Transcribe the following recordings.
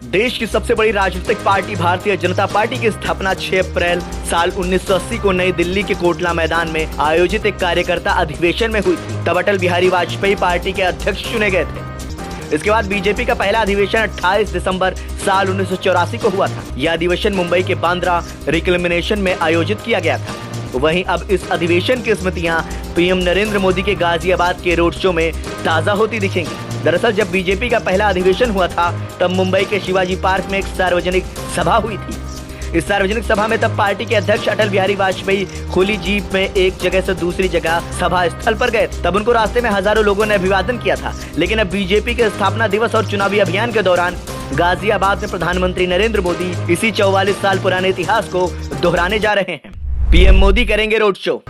देश की सबसे बड़ी राजनीतिक पार्टी भारतीय जनता पार्टी की स्थापना 6 अप्रैल साल 1980 को नई दिल्ली के कोटला मैदान में आयोजित एक कार्यकर्ता अधिवेशन में हुई थी। तब अटल बिहारी वाजपेयी पार्टी के अध्यक्ष चुने गए थे। इसके बाद बीजेपी का पहला अधिवेशन 28 दिसंबर साल 1984 को हुआ था। यह अधिवेशन मुंबई के बांद्रा रिक्लेमेनेशन में आयोजित किया गया था। वहीं अब इस अधिवेशन की स्मृतियां पीएम नरेंद्र मोदी के गाजियाबाद के रोड शो में ताजा होती दिखेंगी। दरअसल जब बीजेपी का पहला अधिवेशन हुआ था तब मुंबई के शिवाजी पार्क में एक सार्वजनिक सभा हुई थी। इस सार्वजनिक सभा में तब पार्टी के अध्यक्ष अटल बिहारी वाजपेयी खुली जीप में एक जगह से दूसरी जगह सभा स्थल पर गए। तब उनको रास्ते में हजारों लोगों ने अभिवादन किया था। लेकिन अब बीजेपी के स्थापना दिवस और चुनावी अभियान के दौरान गाजियाबाद में प्रधानमंत्री नरेंद्र मोदी इसी 44 साल पुराने इतिहास को दोहराने जा रहे हैं। पीएम मोदी करेंगे रोड शो।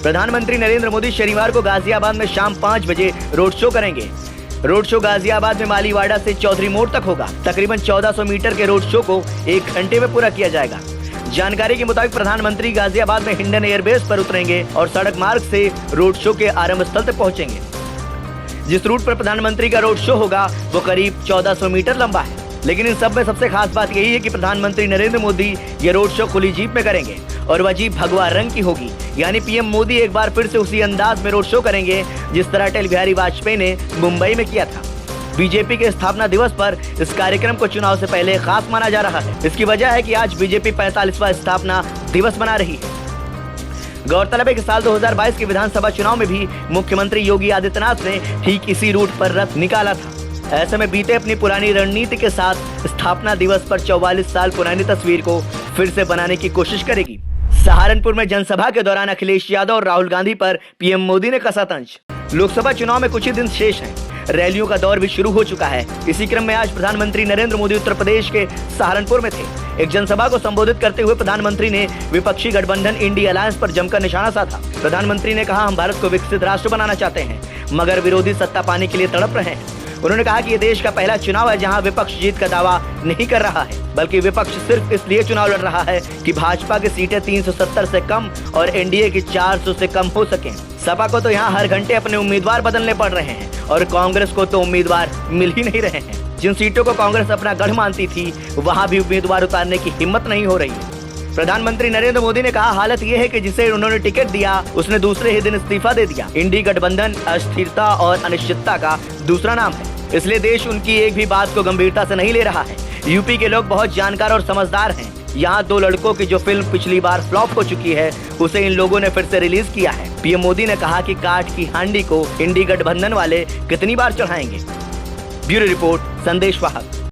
प्रधानमंत्री नरेंद्र मोदी शनिवार को गाजियाबाद में शाम 5 बजे रोड शो करेंगे। रोड शो गाजियाबाद में मालीवाड़ा से चौधरी मोड़ तक होगा। तकरीबन 1400 मीटर के रोड शो को 1 घंटे में पूरा किया जाएगा। जानकारी के मुताबिक प्रधानमंत्री गाजियाबाद में हिंडन एयरबेस पर उतरेंगे और सड़क मार्ग से रोड शो के आरंभ स्थल तक पहुंचेंगे। जिस रूट पर प्रधानमंत्री का रोड शो होगा वो करीब 1400 मीटर लंबा है। लेकिन इन सब में सबसे खास बात यही है कि प्रधानमंत्री नरेंद्र मोदी ये रोड शो खुली जीप में करेंगे और वह जीप भगवा रंग की होगी। यानी पीएम मोदी एक बार फिर से उसी अंदाज में रोड शो करेंगे जिस तरह अटल बिहारी वाजपेयी ने मुंबई में किया था। बीजेपी के स्थापना दिवस पर इस कार्यक्रम को चुनाव से पहले खास माना जा रहा है। इसकी वजह है कि आज बीजेपी 45वां स्थापना दिवस मना रही है। गौरतलब है कि साल 2022 के विधानसभा चुनाव में भी मुख्यमंत्री योगी आदित्यनाथ ने ठीक इसी रूट पर रथ निकाला था। ऐसे में बीते अपनी पुरानी रणनीति के साथ स्थापना दिवस पर 44 साल पुरानी तस्वीर को फिर से बनाने की कोशिश करेगी। सहारनपुर में जनसभा के दौरान अखिलेश यादव और राहुल गांधी पर पीएम मोदी ने कसा तंज। लोकसभा चुनाव में कुछ ही दिन शेष हैं। रैलियों का दौर भी शुरू हो चुका है। इसी क्रम में आज प्रधानमंत्री नरेंद्र मोदी उत्तर प्रदेश के सहारनपुर में थे। एक जनसभा को संबोधित करते हुए प्रधानमंत्री ने विपक्षी गठबंधन इंडिया अलायंस पर जमकर निशाना साधा। प्रधानमंत्री ने कहा, हम भारत को विकसित राष्ट्र बनाना चाहते हैं मगर विरोधी सत्ता पाने के लिए तड़प रहे हैं। उन्होंने कहा कि ये देश का पहला चुनाव है जहां विपक्ष जीत का दावा नहीं कर रहा है, बल्कि विपक्ष सिर्फ इसलिए चुनाव लड़ रहा है कि भाजपा की सीटें 370 से कम और एनडीए की 400 से कम हो सकें। सपा को तो यहाँ हर घंटे अपने उम्मीदवार बदलने पड़ रहे हैं और कांग्रेस को तो उम्मीदवार मिल ही नहीं रहे हैं। जिन सीटों को कांग्रेस अपना गढ़ मानती थी वहां भी उम्मीदवार उतारने की हिम्मत नहीं हो रही है। प्रधानमंत्री नरेंद्र मोदी ने कहा, हालत यह है कि जिसे उन्होंने टिकट दिया उसने दूसरे ही दिन इस्तीफा दे दिया। इंडी गठबंधन अस्थिरता और अनिश्चितता का दूसरा नाम है, इसलिए देश उनकी एक भी बात को गंभीरता से नहीं ले रहा है। यूपी के लोग बहुत जानकार और समझदार हैं। यहाँ 2 लड़कों की जो फिल्म पिछली बार फ्लॉप हो चुकी है उसे इन लोगों ने फिर से रिलीज किया है। पीएम मोदी ने कहा कि काठ की हांडी को इंडी गठबंधन वाले कितनी बार चढ़ाएंगे। ब्यूरो रिपोर्ट, संदेश वाहक।